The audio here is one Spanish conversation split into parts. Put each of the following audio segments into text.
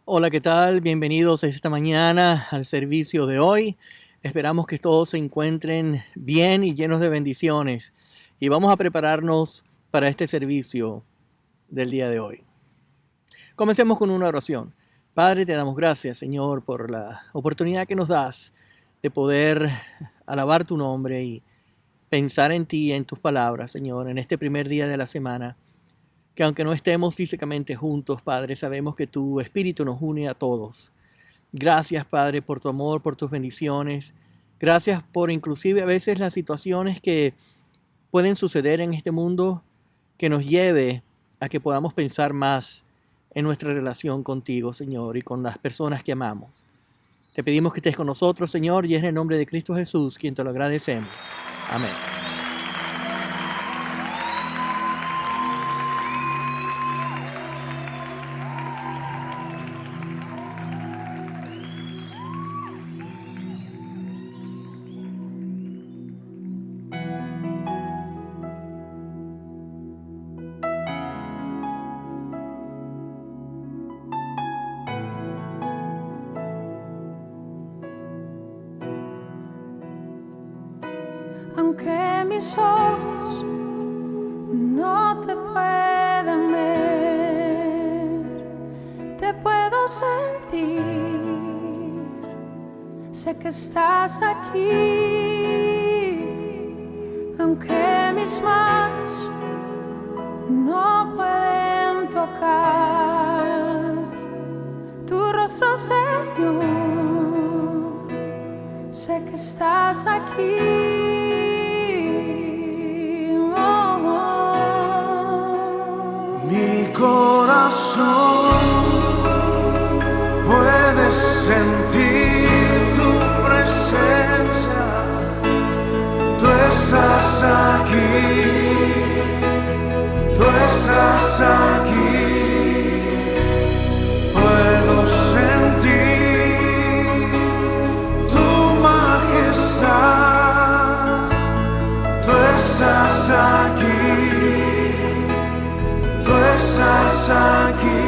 Hola, ¿qué tal? Bienvenidos esta mañana al servicio de hoy. Esperamos que todos se encuentren bien y llenos de bendiciones. Y vamos a prepararnos para este servicio del día de hoy. Comencemos con una oración. Padre, te damos gracias, Señor, por la oportunidad que nos das de poder alabar tu nombre y pensar en ti, en tus palabras, Señor, en este primer día de la semana. Que aunque no estemos físicamente juntos, Padre, sabemos que tu Espíritu nos une a todos. Gracias, Padre, por tu amor, por tus bendiciones. Gracias por inclusive a veces las situaciones que pueden suceder en este mundo que nos lleve a que podamos pensar más en nuestra relación contigo, Señor, y con las personas que amamos. Te pedimos que estés con nosotros, Señor, y es en el nombre de Cristo Jesús quien te lo agradecemos. Amén. Aunque mis ojos no te puedan ver, te puedo sentir. Sé que estás aquí. Aunque mis manos no pueden tocar tu rostro, Señor, sé que estás aquí. Mi corazón puede sentir tu presencia. Tú estás aquí, tú estás aquí. Puedo sentir tu majestad. Tú estás aquí. Tú estás aquí.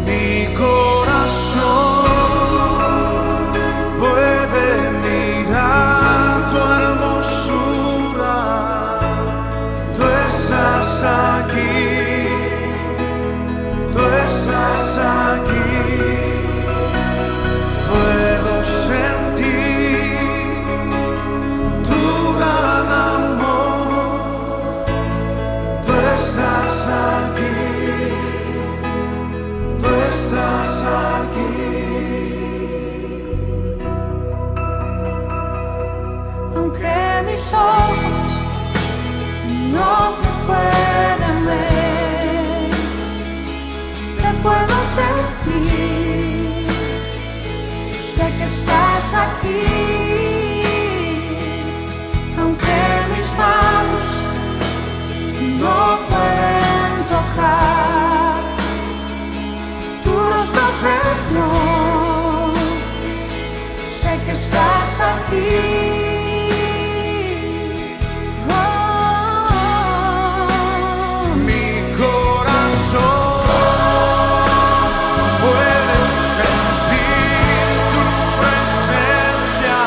Mi corazón puede mirar tu hermosura. Tú estás aquí. Tú estás aquí. Puedo sentir tu gran amor. Tú estás aquí, tú estás aquí. Aunque mis ojos no te pueden ver, te puedo sentir. Sé que estás aquí. Aunque mis manos no pueden tocar tu rostro, Señor, sé que estás aquí. Mi corazón puede sentir tu presencia.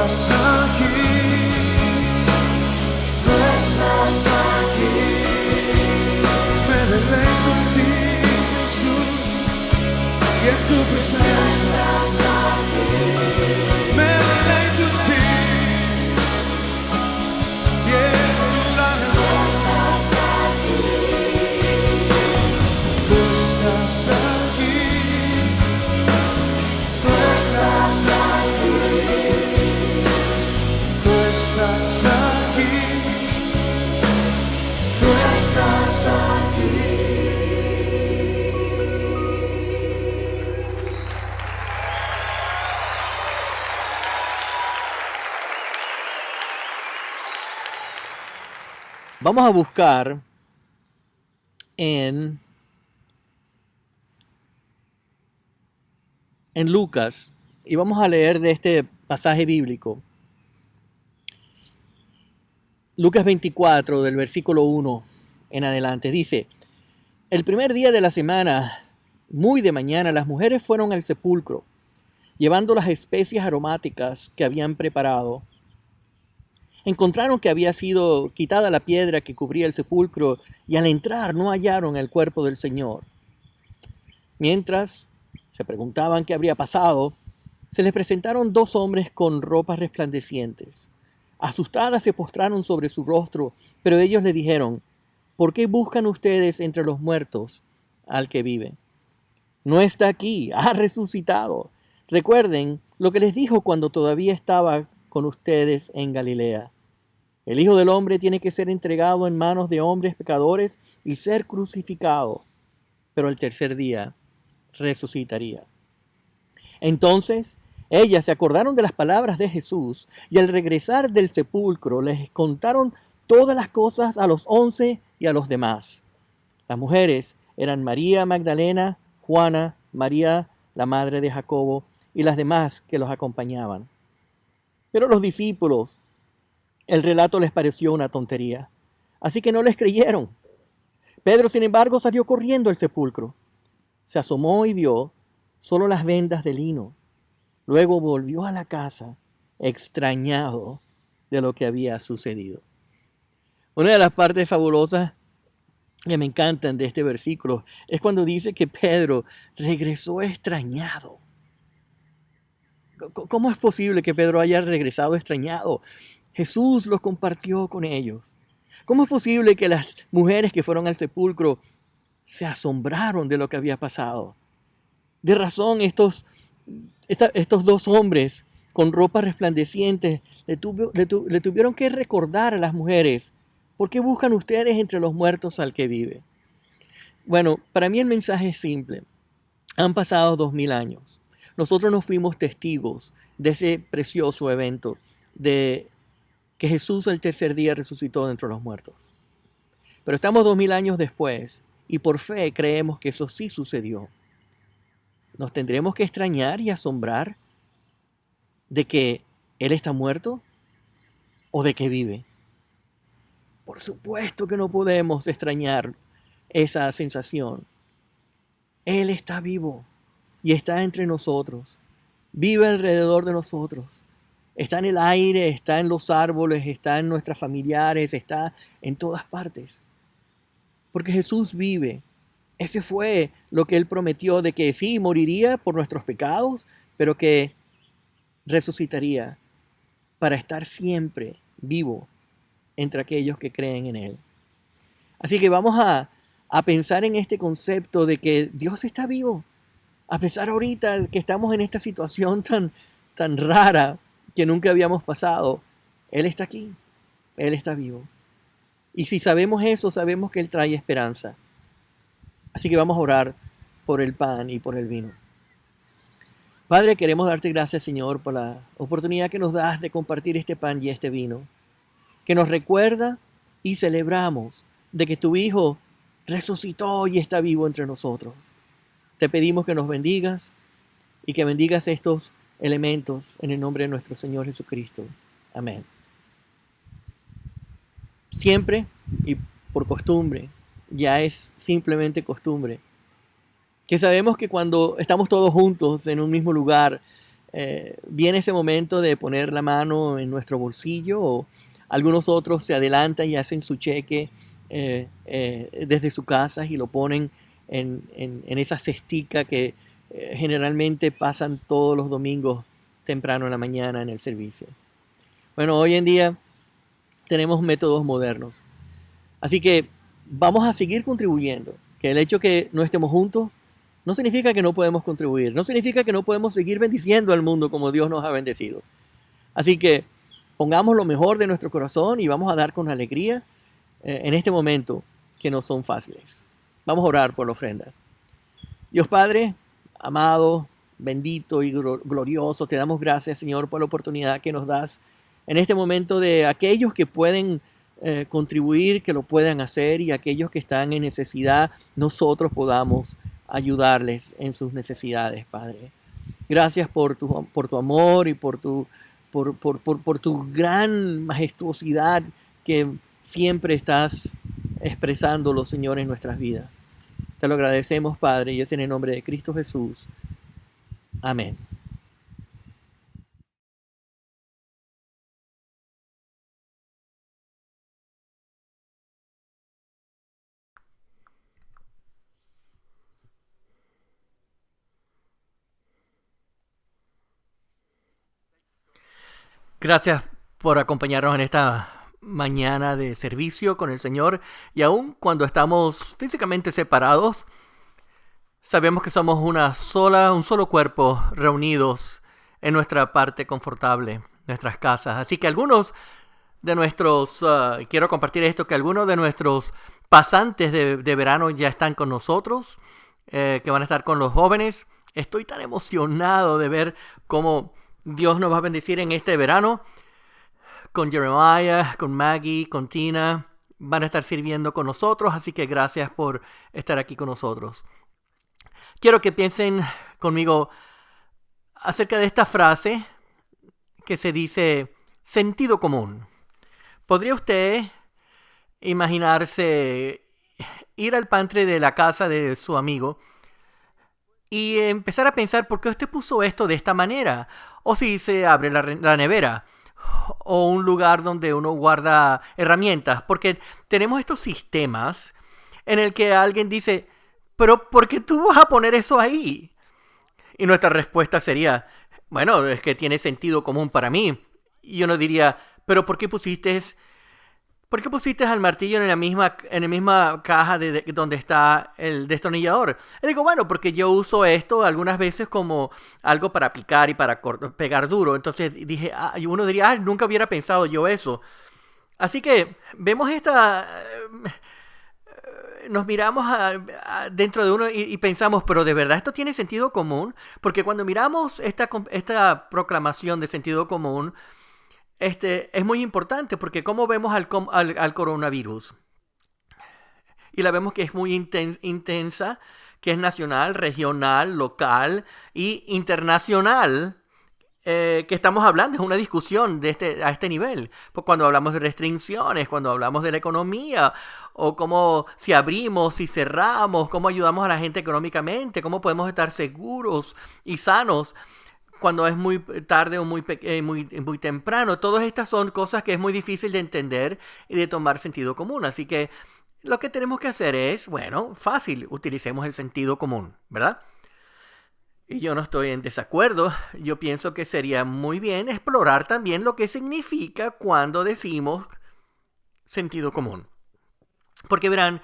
estás aquí, tú estás aquí. Me deleito en ti, Jesús, y en tu presencia. Me deleito en ti, y en tu alabanza. Tú estás aquí, tú estás aquí, tú estás aquí, tú estás aquí. Vamos a buscar en Lucas y vamos a leer de este pasaje bíblico. Lucas 24, del versículo 1 en adelante, dice: el primer día de la semana, muy de mañana, las mujeres fueron al sepulcro, llevando las especias aromáticas que habían preparado. Encontraron que había sido quitada la piedra que cubría el sepulcro y al entrar no hallaron el cuerpo del Señor. Mientras se preguntaban qué habría pasado, se les presentaron dos hombres con ropas resplandecientes. Asustadas se postraron sobre su rostro, pero ellos le dijeron: ¿por qué buscan ustedes entre los muertos al que vive? No está aquí, ha resucitado. Recuerden lo que les dijo cuando todavía estaba con ustedes en Galilea. El Hijo del Hombre tiene que ser entregado en manos de hombres pecadores y ser crucificado, pero el tercer día resucitaría. Entonces ellas se acordaron de las palabras de Jesús y al regresar del sepulcro les contaron todas las cosas a los 11 y a los demás. Las mujeres eran María Magdalena, Juana, María, la madre de Jacobo, y las demás que los acompañaban. Pero los discípulos, el relato les pareció una tontería, así que no les creyeron. Pedro, sin embargo, salió corriendo al sepulcro. Se asomó y vio solo las vendas de lino. Luego volvió a la casa, extrañado de lo que había sucedido. Una de las partes fabulosas que me encantan de este versículo es cuando dice que Pedro regresó extrañado. ¿Cómo es posible que Pedro haya regresado extrañado? Jesús los compartió con ellos. ¿Cómo es posible que las mujeres que fueron al sepulcro se asombraron de lo que había pasado? De razón, estos dos hombres con ropas resplandecientes le tuvieron que recordar a las mujeres: ¿por qué buscan ustedes entre los muertos al que vive? Bueno, para mí el mensaje es simple. Han pasado 2000 años. Nosotros no fuimos testigos de ese precioso evento de que Jesús el tercer día resucitó de entre los muertos. Pero estamos 2000 años después y por fe creemos que eso sí sucedió. ¿Nos tendremos que extrañar y asombrar de que Él está muerto o de que vive? Por supuesto que no podemos extrañar esa sensación. Él está vivo y está entre nosotros. Vive alrededor de nosotros. Está en el aire, está en los árboles, está en nuestras familiares, está en todas partes. Porque Jesús vive. Ese fue lo que Él prometió, de que sí, moriría por nuestros pecados, pero que resucitaría para estar siempre vivo entre aquellos que creen en Él. Así que vamos a pensar en este concepto de que Dios está vivo. A pesar ahorita que estamos en esta situación tan rara que nunca habíamos pasado, Él está aquí, Él está vivo. Y si sabemos eso, sabemos que Él trae esperanza. Así que vamos a orar por el pan y por el vino. Padre, queremos darte gracias, Señor, por la oportunidad que nos das de compartir este pan y este vino, que nos recuerda y celebramos de que tu Hijo resucitó y está vivo entre nosotros. Te pedimos que nos bendigas y que bendigas estos elementos en el nombre de nuestro Señor Jesucristo. Amén. Siempre y por costumbre, ya es simplemente costumbre, que sabemos que cuando estamos todos juntos en un mismo lugar, viene ese momento de poner la mano en nuestro bolsillo, o algunos otros se adelantan y hacen su cheque desde su casa y lo ponen en esa cestica que generalmente pasan todos los domingos temprano en la mañana en el servicio. Bueno, hoy en día tenemos métodos modernos. Así que vamos a seguir contribuyendo. Que el hecho que no estemos juntos no significa que no podemos contribuir. No significa que no podemos seguir bendiciendo al mundo como Dios nos ha bendecido. Así que pongamos lo mejor de nuestro corazón y vamos a dar con alegría en este momento que no son fáciles. Vamos a orar por la ofrenda. Dios Padre, amado, bendito y glorioso, te damos gracias, Señor, por la oportunidad que nos das en este momento de aquellos que pueden contribuir, que lo puedan hacer, y aquellos que están en necesidad, nosotros podamos ayudarles en sus necesidades, Padre. Gracias por tu amor y por tu gran majestuosidad que siempre estás expresándolo, Señor, en nuestras vidas. Te lo agradecemos, Padre, y es en el nombre de Cristo Jesús. Amén. Gracias por acompañarnos en esta mañana de servicio con el Señor. Y aun cuando estamos físicamente separados, sabemos que somos un solo cuerpo reunidos en nuestra parte confortable, nuestras casas. Así que algunos de nuestros, quiero compartir esto, que algunos de nuestros pasantes de verano ya están con nosotros, que van a estar con los jóvenes. Estoy tan emocionado de ver cómo Dios nos va a bendecir en este verano. Con Jeremiah, con Maggie, con Tina. Van a estar sirviendo con nosotros, así que gracias por estar aquí con nosotros. Quiero que piensen conmigo acerca de esta frase que se dice sentido común. ¿Podría usted imaginarse ir al pantry de la casa de su amigo y empezar a pensar por qué usted puso esto de esta manera? O si se abre la nevera, o un lugar donde uno guarda herramientas, porque tenemos estos sistemas en el que alguien dice, pero ¿por qué tú vas a poner eso ahí? Y nuestra respuesta sería, bueno, es que tiene sentido común para mí. Y uno diría, pero ¿por qué pusiste al martillo en la misma caja de donde está el destornillador? Y digo, bueno, porque yo uso esto algunas veces como algo para picar y para pegar duro. Entonces dije, y uno diría, nunca hubiera pensado yo eso. Así que vemos nos miramos dentro de uno y pensamos, pero ¿de verdad esto tiene sentido común? Porque cuando miramos esta proclamación de sentido común, es muy importante, porque ¿cómo vemos al coronavirus? Y la vemos que es muy intensa, que es nacional, regional, local e internacional, que estamos hablando, es una discusión a este nivel. Pues cuando hablamos de restricciones, cuando hablamos de la economía, o cómo si abrimos, si cerramos, cómo ayudamos a la gente económicamente, cómo podemos estar seguros y sanos cuando es muy tarde o muy temprano. Todas estas son cosas que es muy difícil de entender y de tomar sentido común. Así que lo que tenemos que hacer es, bueno, fácil, utilicemos el sentido común, ¿verdad? Y yo no estoy en desacuerdo. Yo pienso que sería muy bien explorar también lo que significa cuando decimos sentido común. Porque verán,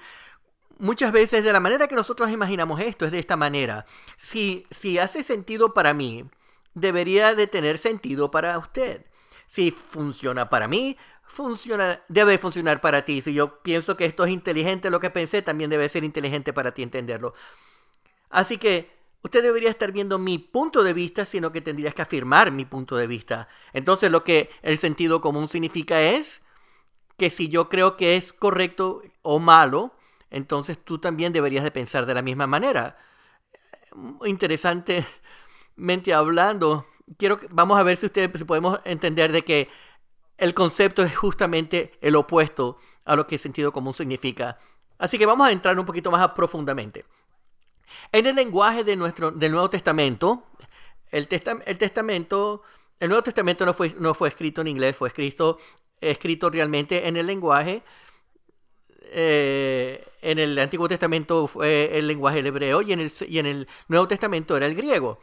muchas veces de la manera que nosotros imaginamos esto es de esta manera. Si hace sentido para mí, debería de tener sentido para usted. Si funciona para mí, debe funcionar para ti. Si yo pienso que esto es inteligente, lo que pensé, también debe ser inteligente para ti entenderlo. Así que usted debería estar viendo mi punto de vista, sino que tendrías que afirmar mi punto de vista. Entonces lo que el sentido común significa es que si yo creo que es correcto o malo, entonces tú también deberías de pensar de la misma manera. Interesantemente hablando, vamos a ver si podemos entender de que el concepto es justamente el opuesto a lo que sentido común significa. Así que vamos a entrar un poquito más profundamente. En el lenguaje del Nuevo Testamento, el Nuevo Testamento no fue escrito en inglés, fue escrito realmente en el lenguaje. En el Antiguo Testamento fue el lenguaje del hebreo y en el Nuevo Testamento era el griego.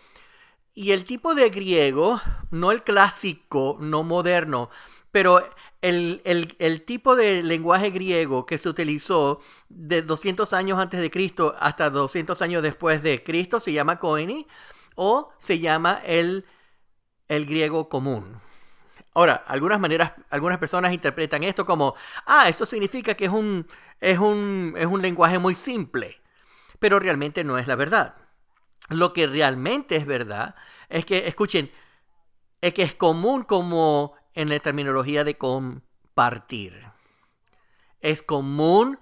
Y el tipo de griego, no el clásico, no moderno, pero el tipo de lenguaje griego que se utilizó de 200 años antes de Cristo hasta 200 años después de Cristo se llama Koine o se llama el griego común. Ahora, algunas personas interpretan esto como, eso significa que es un lenguaje muy simple, pero realmente no es la verdad. Lo que realmente es verdad es que, escuchen, es que es común como en la terminología de compartir. Es común,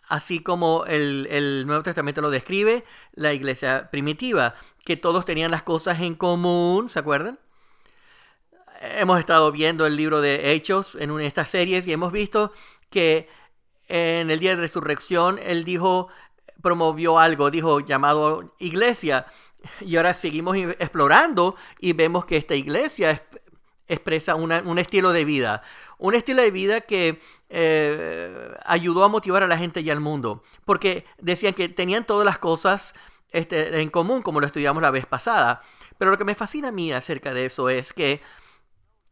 así como el Nuevo Testamento lo describe, la iglesia primitiva, que todos tenían las cosas en común, ¿se acuerdan? Hemos estado viendo el libro de Hechos en una de estas series y hemos visto que en el día de resurrección él promovió algo, llamado iglesia. Y ahora seguimos explorando y vemos que esta iglesia expresa un estilo de vida. Un estilo de vida que ayudó a motivar a la gente y al mundo. Porque decían que tenían todas las cosas en común, como lo estudiamos la vez pasada. Pero lo que me fascina a mí acerca de eso es que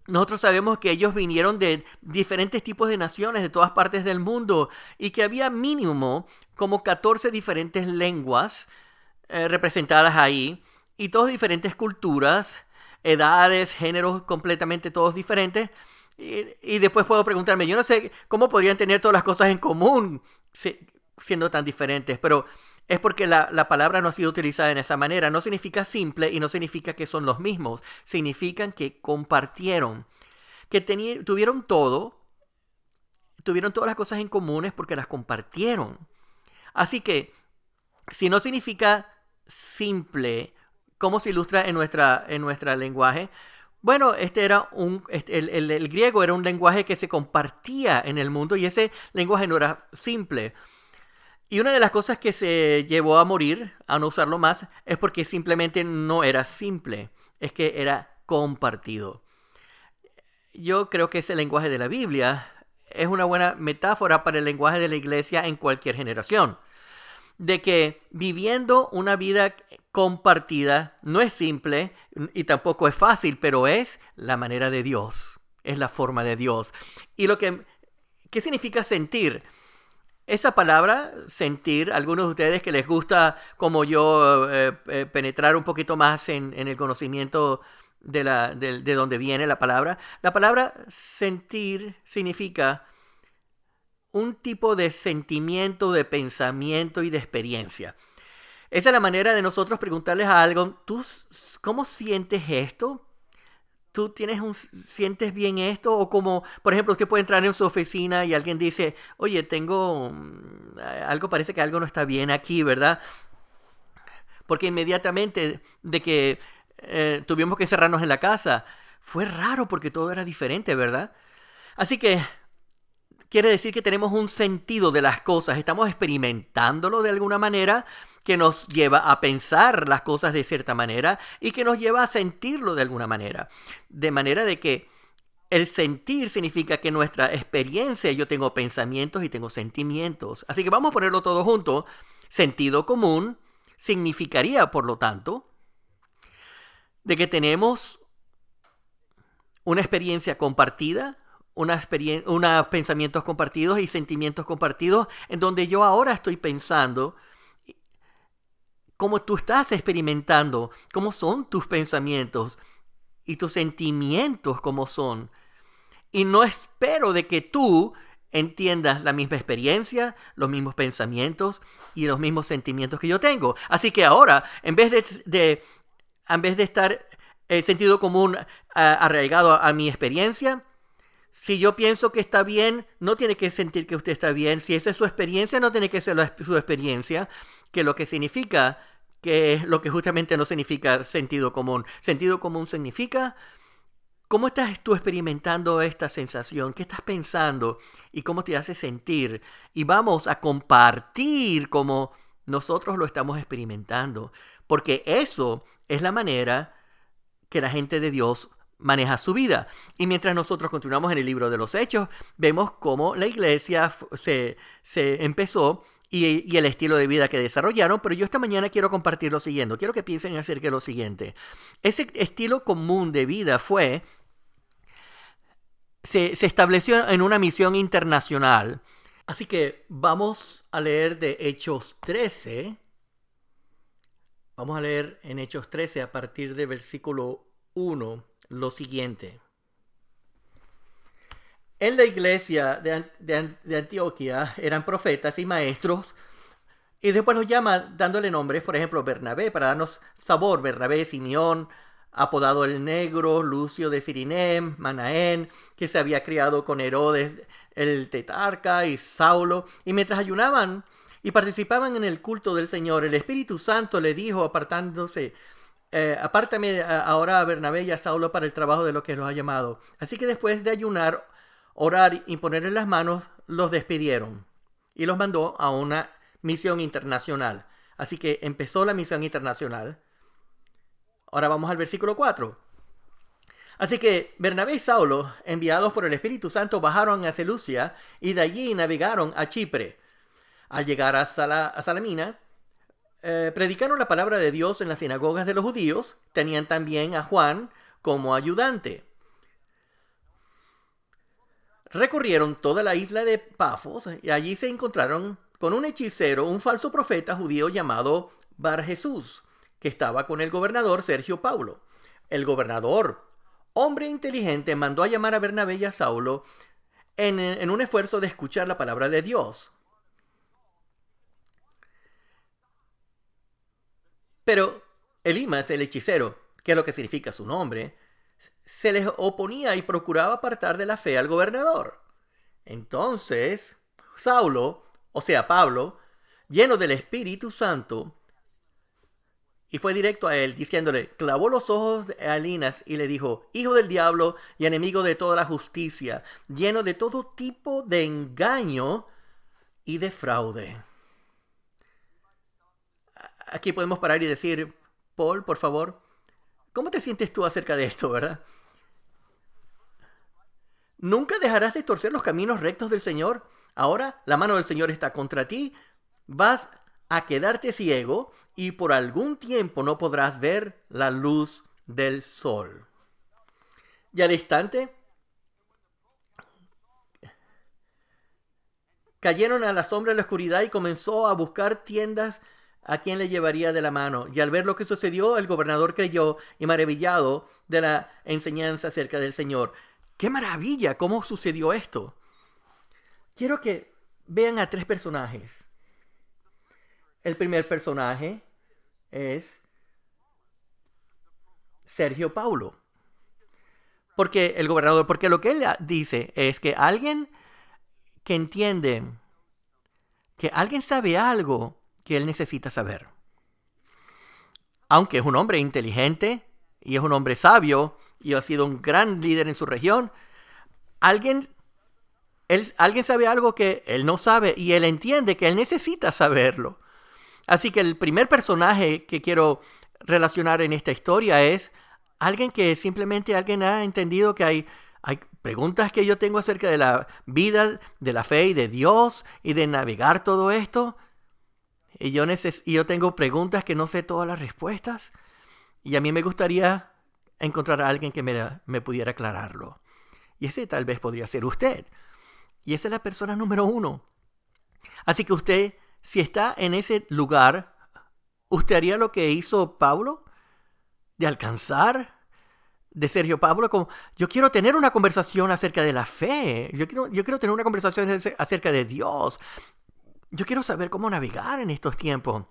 nosotros sabemos que ellos vinieron de diferentes tipos de naciones, de todas partes del mundo, y que había mínimo como 14 diferentes lenguas representadas ahí, y todas diferentes culturas, edades, géneros, completamente todos diferentes. Y después puedo preguntarme, yo no sé cómo podrían tener todas las cosas en común siendo tan diferentes, pero es porque la palabra no ha sido utilizada en esa manera. No significa simple y no significa que son los mismos. Significan que compartieron, que tuvieron todas las cosas en comunes porque las compartieron. Así que, si no significa simple, ¿cómo se ilustra en nuestra lenguaje? Bueno, el griego era un lenguaje que se compartía en el mundo y ese lenguaje no era simple. Y una de las cosas que se llevó a morir, a no usarlo más, es porque simplemente no era simple, es que era compartido. Yo creo que ese lenguaje de la Biblia es una buena metáfora para el lenguaje de la iglesia en cualquier generación. De que viviendo una vida compartida no es simple y tampoco es fácil, pero es la manera de Dios, es la forma de Dios. Y ¿qué significa sentir? Esa palabra, sentir, algunos de ustedes que les gusta, como yo, penetrar un poquito más en el conocimiento de dónde viene la palabra sentir significa un tipo de sentimiento, de pensamiento y de experiencia. Esa es la manera de nosotros preguntarles a algo, ¿tú cómo sientes esto? ¿Tú sientes bien esto? O como, por ejemplo, usted puede entrar en su oficina y alguien dice, oye, parece que algo no está bien aquí, ¿verdad? Porque inmediatamente de que tuvimos que encerrarnos en la casa, fue raro porque todo era diferente, ¿verdad? Así que quiere decir que tenemos un sentido de las cosas, estamos experimentándolo de alguna manera que nos lleva a pensar las cosas de cierta manera y que nos lleva a sentirlo de alguna manera. De manera de que el sentir significa que nuestra experiencia, yo tengo pensamientos y tengo sentimientos. Así que vamos a ponerlo todo junto. Sentido común significaría, por lo tanto, de que tenemos una experiencia compartida, unos pensamientos compartidos y sentimientos compartidos, en donde yo ahora estoy pensando cómo tú estás experimentando, cómo son tus pensamientos y tus sentimientos cómo son. Y no espero de que tú entiendas la misma experiencia, los mismos pensamientos y los mismos sentimientos que yo tengo. Así que ahora, en vez de estar el sentido común arraigado a mi experiencia, si yo pienso que está bien, no tiene que sentir que usted está bien. Si esa es su experiencia, no tiene que ser su experiencia, que lo que significa, que es lo que justamente no significa sentido común. Sentido común significa, ¿cómo estás tú experimentando esta sensación? ¿Qué estás pensando? ¿Y cómo te hace sentir? Y vamos a compartir cómo nosotros lo estamos experimentando. Porque eso es la manera que la gente de Dios maneja su vida. Y mientras nosotros continuamos en el libro de los Hechos, vemos cómo la iglesia se empezó y el estilo de vida que desarrollaron, pero yo esta mañana quiero compartir lo siguiente. Quiero que piensen acerca de lo siguiente. Ese estilo común de vida se estableció en una misión internacional. Así que vamos a leer de Hechos 13. Vamos a leer en Hechos 13 a partir del versículo 1 lo siguiente. En la iglesia de Antioquía eran profetas y maestros, y después los llama dándole nombres, por ejemplo, Bernabé, para darnos sabor. Bernabé, Simeón, apodado el Negro, Lucio de Cirené, Manaén, que se había criado con Herodes el tetrarca, y Saulo. Y mientras ayunaban y participaban en el culto del Señor, el Espíritu Santo le dijo, apartándose: apártame ahora a Bernabé y a Saulo para el trabajo de lo que los ha llamado. Así que después de ayunar, orar y ponerles las manos, los despidieron y los mandó a una misión internacional. Así que empezó la misión internacional. Ahora vamos al versículo 4. Así que Bernabé y Saulo, enviados por el Espíritu Santo, bajaron a Seleucia y de allí navegaron a Chipre. Al llegar a Salamina, predicaron la palabra de Dios en las sinagogas de los judíos. Tenían también a Juan como ayudante. Recorrieron toda la isla de Pafos y allí se encontraron con un hechicero, un falso profeta judío llamado Bar Jesús, que estaba con el gobernador Sergio Paulo. El gobernador, hombre inteligente, mandó a llamar a Bernabé y a Saulo en un esfuerzo de escuchar la palabra de Dios. Pero Elimas, el hechicero, que es lo que significa su nombre, se les oponía y procuraba apartar de la fe al gobernador. Entonces Saulo, o sea Pablo, lleno del Espíritu Santo, y fue directo a él, diciéndole, clavó los ojos a Elimas y le dijo: hijo del diablo y enemigo de toda la justicia, lleno de todo tipo de engaño y de fraude. Aquí podemos parar y decir: Paul, por favor, ¿cómo te sientes tú acerca de esto, verdad? Nunca dejarás de torcer los caminos rectos del Señor. Ahora la mano del Señor está contra ti. Vas a quedarte ciego y por algún tiempo no podrás ver la luz del sol. Y al instante cayeron a la sombra de la oscuridad y comenzó a buscar tiendas a quien le llevaría de la mano. Y al ver lo que sucedió, el gobernador creyó y maravillado de la enseñanza acerca del Señor. ¡Qué maravilla! ¿Cómo sucedió esto? Quiero que vean a tres personajes. El primer personaje es Sergio Paulo. Porque el gobernador, porque lo que él dice es que alguien que entiende, que alguien sabe algo que él necesita saber. Aunque es un hombre inteligente y es un hombre sabio y ha sido un gran líder en su región, alguien sabe algo que él no sabe y él entiende que él necesita saberlo. Así que el primer personaje que quiero relacionar en esta historia es alguien que simplemente alguien ha entendido que hay preguntas que yo tengo acerca de la vida, de la fe y de Dios y de navegar todo esto. Y yo tengo preguntas que no sé todas las respuestas. Y a mí me gustaría encontrar a alguien que me pudiera aclararlo. Y ese tal vez podría ser usted. Y esa es la persona número 1. Así que usted, si está en ese lugar, ¿usted haría lo que hizo Pablo? De alcanzar de Sergio Pablo, como yo quiero tener una conversación acerca de la fe. Yo quiero tener una conversación acerca de Dios. Yo quiero saber cómo navegar en estos tiempos.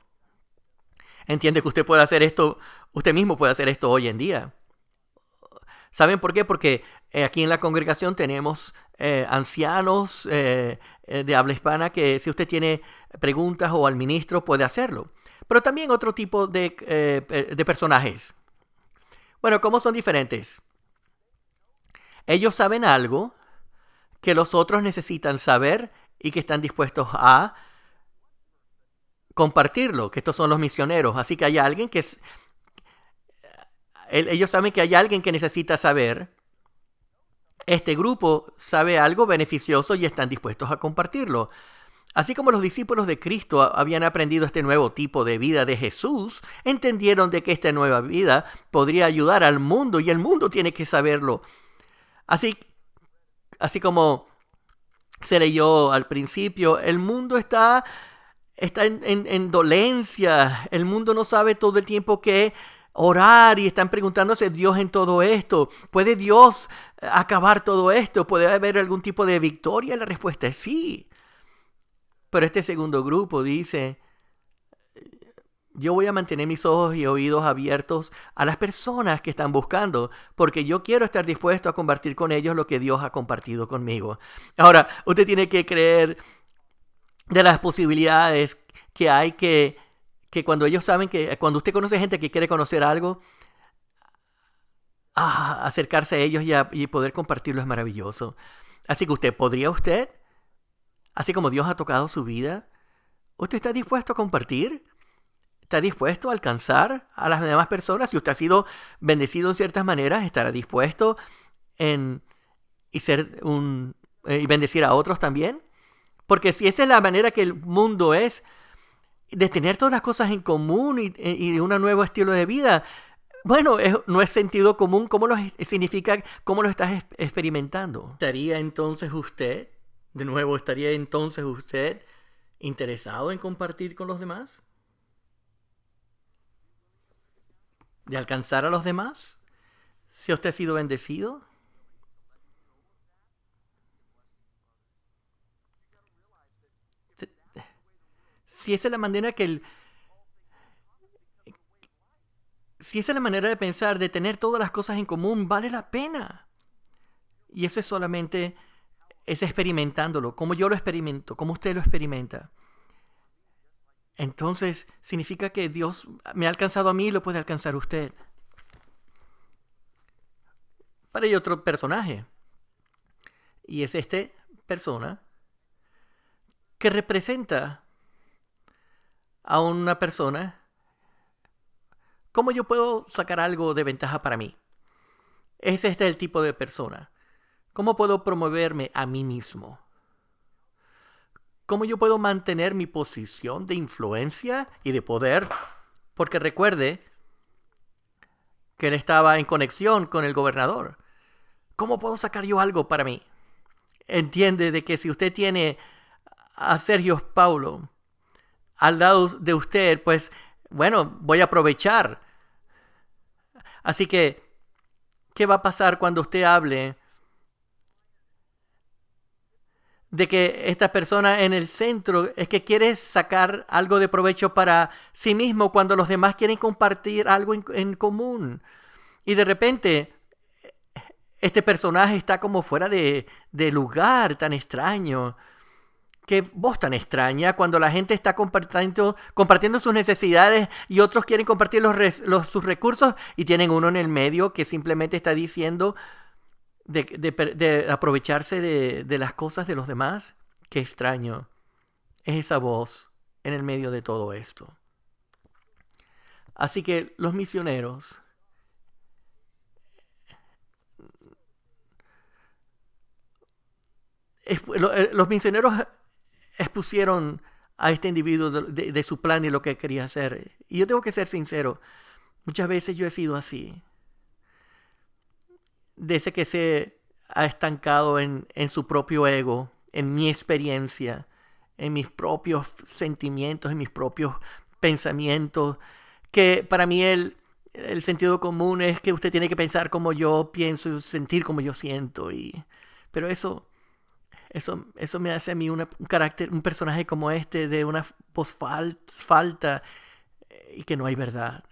Entiende que usted puede hacer esto, usted mismo puede hacer esto hoy en día. ¿Saben por qué? Porque aquí en la congregación tenemos ancianos de habla hispana que si usted tiene preguntas o al ministro puede hacerlo. Pero también otro tipo de personajes. Bueno, ¿cómo son diferentes? Ellos saben algo que los otros necesitan saber y que están dispuestos a compartirlo, que estos son los misioneros. Así que hay alguien que ellos saben que hay alguien que necesita saber. Este grupo sabe algo beneficioso y están dispuestos a compartirlo. Así como los discípulos de Cristo habían aprendido este nuevo tipo de vida de Jesús, entendieron de que esta nueva vida podría ayudar al mundo y el mundo tiene que saberlo. Así como se leyó al principio, el mundo está en dolencia. El mundo no sabe todo el tiempo qué orar y están preguntándose Dios en todo esto. ¿Puede Dios acabar todo esto? ¿Puede haber algún tipo de victoria? La respuesta es sí. Pero este segundo grupo dice, yo voy a mantener mis ojos y oídos abiertos a las personas que están buscando, porque yo quiero estar dispuesto a compartir con ellos lo que Dios ha compartido conmigo. Ahora, usted tiene que creer de las posibilidades que hay que cuando ellos saben que, cuando usted conoce gente que quiere conocer algo, acercarse a ellos y poder compartirlo es maravilloso. Así que ¿podría, así como Dios ha tocado su vida, usted está dispuesto a compartir? ¿Está dispuesto a alcanzar a las demás personas? Si usted ha sido bendecido en ciertas maneras, ¿estará dispuesto y bendecir a otros también? Porque si esa es la manera que el mundo es, de tener todas las cosas en común y de un nuevo estilo de vida, bueno, no es sentido común. ¿Cómo lo significa? ¿Cómo lo estás experimentando? ¿Estaría entonces usted interesado en compartir con los demás? ¿De alcanzar a los demás? ¿Si usted ha sido bendecido? Si esa es la manera si esa es la manera de pensar, de tener todas las cosas en común, vale la pena. Y eso es solamente experimentándolo, como yo lo experimento, como usted lo experimenta. Entonces significa que Dios me ha alcanzado a mí y lo puede alcanzar usted. Pero hay otro personaje. Y es esta persona que representa a una persona. ¿Cómo yo puedo sacar algo de ventaja para mí? Es este el tipo de persona. ¿Cómo puedo promoverme a mí mismo? ¿Cómo yo puedo mantener mi posición de influencia y de poder? Porque recuerde que él estaba en conexión con el gobernador. ¿Cómo puedo sacar yo algo para mí? Entiende de que si usted tiene a Sergio Paulo al lado de usted, pues bueno, voy a aprovechar. Así que, ¿qué va a pasar cuando usted hable de que esta persona en el centro es que quiere sacar algo de provecho para sí mismo cuando los demás quieren compartir algo en común? Y de repente, este personaje está como fuera de lugar, tan extraño. Qué voz tan extraña cuando la gente está compartiendo sus necesidades y otros quieren compartir sus recursos y tienen uno en el medio que simplemente está diciendo de aprovecharse de las cosas de los demás. Qué extraño es esa voz en el medio de todo esto. Así que los misioneros expusieron a este individuo de su plan y lo que quería hacer. Y yo tengo que ser sincero, muchas veces yo he sido así. De ese que se ha estancado en su propio ego, en mi experiencia, en mis propios sentimientos, en mis propios pensamientos, que para mí el sentido común es que usted tiene que pensar como yo pienso y sentir como yo siento. Pero eso me hace a mí un personaje como este, de una voz falta y que no hay verdad.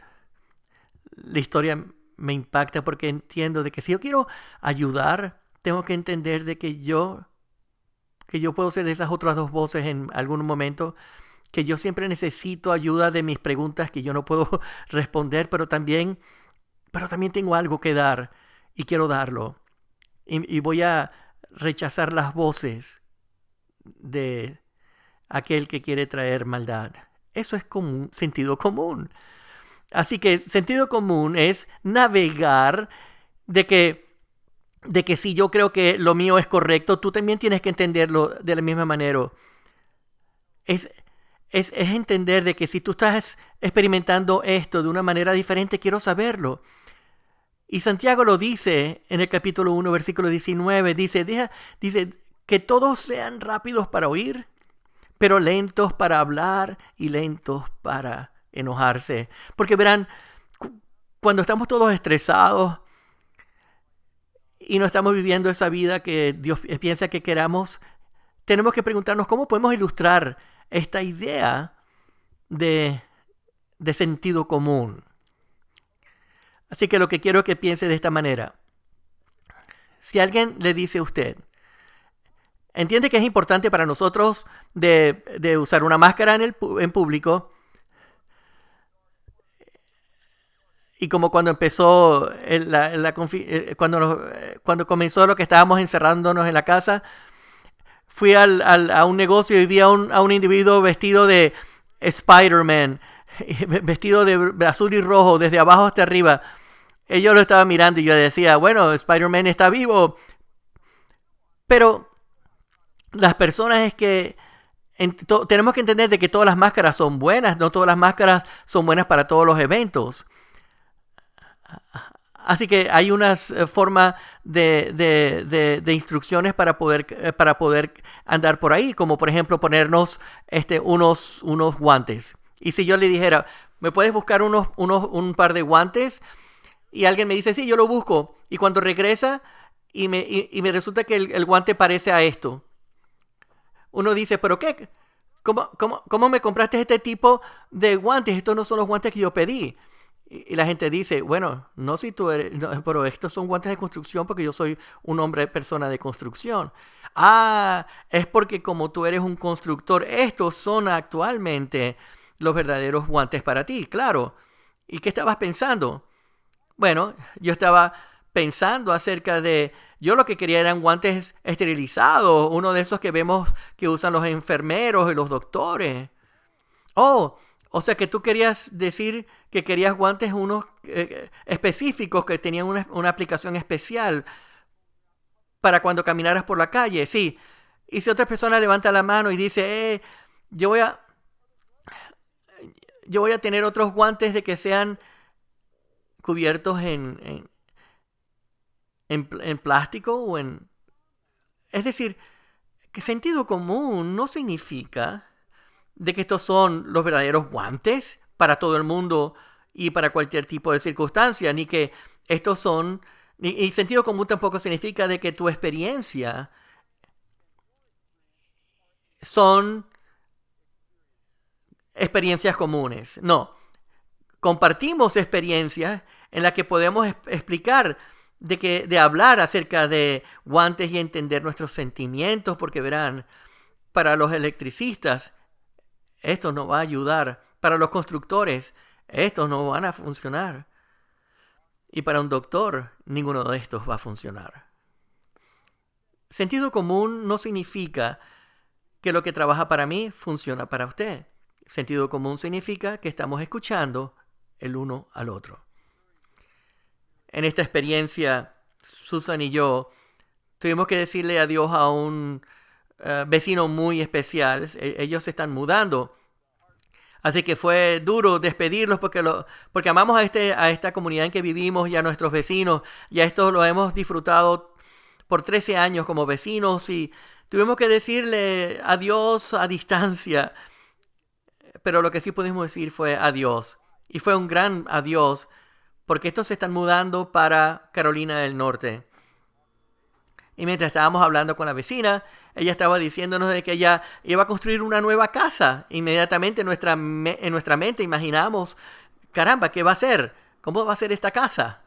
La historia me impacta porque entiendo de que si yo quiero ayudar, tengo que entender de que yo puedo ser de esas otras dos voces en algún momento, que yo siempre necesito ayuda de mis preguntas que yo no puedo responder, pero también tengo algo que dar y quiero darlo. Y voy a rechazar las voces de aquel que quiere traer maldad. Eso es sentido común. Así que sentido común es navegar de que si yo creo que lo mío es correcto, tú también tienes que entenderlo de la misma manera. Es entender de que si tú estás experimentando esto de una manera diferente, quiero saberlo. Y Santiago lo dice en el capítulo 1, versículo 19. Dice que todos sean rápidos para oír, pero lentos para hablar y lentos para enojarse. Porque verán, cuando estamos todos estresados y no estamos viviendo esa vida que Dios piensa que queramos, tenemos que preguntarnos cómo podemos ilustrar esta idea de sentido común. Así que lo que quiero que piense de esta manera. Si alguien le dice a usted, entiende que es importante para nosotros de usar una máscara en público, y como cuando empezó cuando comenzó lo que estábamos encerrándonos en la casa, fui a un negocio y vi a un individuo vestido de Spider-Man, vestido de azul y rojo, desde abajo hasta arriba. Yo lo estaba mirando y yo decía, bueno, Spider-Man está vivo. Pero las personas es que tenemos que entender de que todas las máscaras son buenas, no todas las máscaras son buenas para todos los eventos. Así que hay unas formas de instrucciones para poder andar por ahí, como por ejemplo ponernos unos guantes. Y si yo le dijera, ¿me puedes buscar un par de guantes? Y alguien me dice, sí, yo lo busco. Y cuando regresa y me resulta que el guante parece a esto. Uno dice, ¿pero qué? ¿Cómo me compraste este tipo de guantes? Estos no son los guantes que yo pedí. Y la gente dice, bueno, no si tú eres, no, pero estos son guantes de construcción porque yo soy persona de construcción. Ah, es porque como tú eres un constructor, estos son actualmente los verdaderos guantes para ti, claro. ¿Y qué estabas pensando? Bueno, yo estaba pensando acerca de, yo lo que quería eran guantes esterilizados, uno de esos que vemos que usan los enfermeros y los doctores. Oh, o sea que tú querías decir que querías guantes unos específicos que tenían una aplicación especial para cuando caminaras por la calle. Sí. Y si otra persona levanta la mano y dice, yo voy a tener otros guantes de que sean cubiertos en plástico o en... Es decir, que sentido común no significa de que estos son los verdaderos guantes para todo el mundo y para cualquier tipo de circunstancia, ni que estos son, y sentido común tampoco significa de que tu experiencia son experiencias comunes. No, compartimos experiencias en las que podemos explicar de hablar acerca de guantes y entender nuestros sentimientos, porque verán, para los electricistas, esto no va a ayudar. Para los constructores, estos no van a funcionar. Y para un doctor, ninguno de estos va a funcionar. Sentido común no significa que lo que trabaja para mí funciona para usted. Sentido común significa que estamos escuchando el uno al otro. En esta experiencia, Susan y yo tuvimos que decirle adiós a un vecino muy especial. Ellos se están mudando. Así que fue duro despedirlos porque amamos a esta comunidad en que vivimos y a nuestros vecinos. Y a esto lo hemos disfrutado por 13 años como vecinos y tuvimos que decirle adiós a distancia. Pero lo que sí pudimos decir fue adiós. Y fue un gran adiós porque estos se están mudando para Carolina del Norte. Y mientras estábamos hablando con la vecina, ella estaba diciéndonos de que ella iba a construir una nueva casa. Inmediatamente en nuestra mente imaginamos, caramba, ¿qué va a hacer? ¿Cómo va a ser esta casa?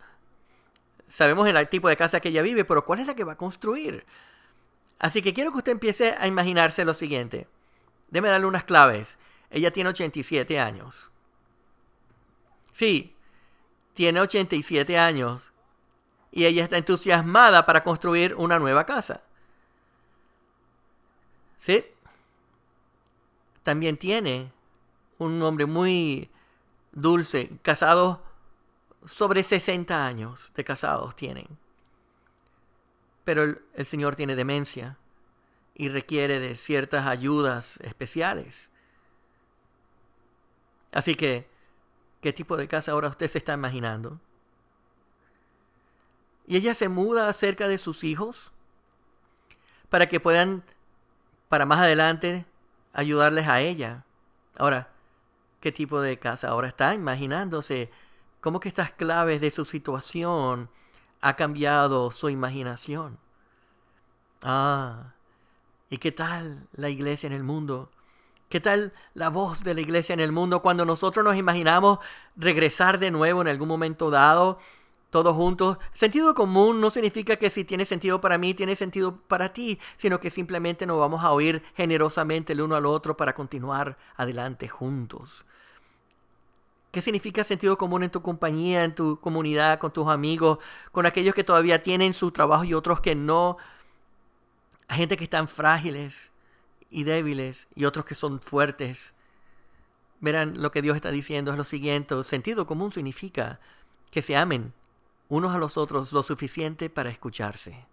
Sabemos el tipo de casa que ella vive, pero ¿cuál es la que va a construir? Así que quiero que usted empiece a imaginarse lo siguiente. Déjeme darle unas claves. Ella tiene 87 años. Sí, tiene 87 años. Y ella está entusiasmada para construir una nueva casa. ¿Sí? También tiene un hombre muy Dulce, casados, sobre 60 años de casados tienen. Pero el señor tiene demencia y requiere de ciertas ayudas especiales. Así que, ¿qué tipo de casa ahora usted se está imaginando? Y ella se muda cerca de sus hijos para que puedan, para más adelante, ayudarles a ella. Ahora, ¿qué tipo de casa ahora está imaginándose? ¿Cómo que estas claves de su situación ha cambiado su imaginación? ¿Y qué tal la iglesia en el mundo? ¿Qué tal la voz de la iglesia en el mundo cuando nosotros nos imaginamos regresar de nuevo en algún momento dado, todos juntos? Sentido común no significa que si tiene sentido para mí, tiene sentido para ti, sino que simplemente nos vamos a oír generosamente el uno al otro para continuar adelante juntos. ¿Qué significa sentido común en tu compañía, en tu comunidad, con tus amigos, con aquellos que todavía tienen su trabajo y otros que no? Hay gente que están frágiles y débiles y otros que son fuertes. Verán, lo que Dios está diciendo es lo siguiente. Sentido común significa que se amen unos a los otros lo suficiente para escucharse.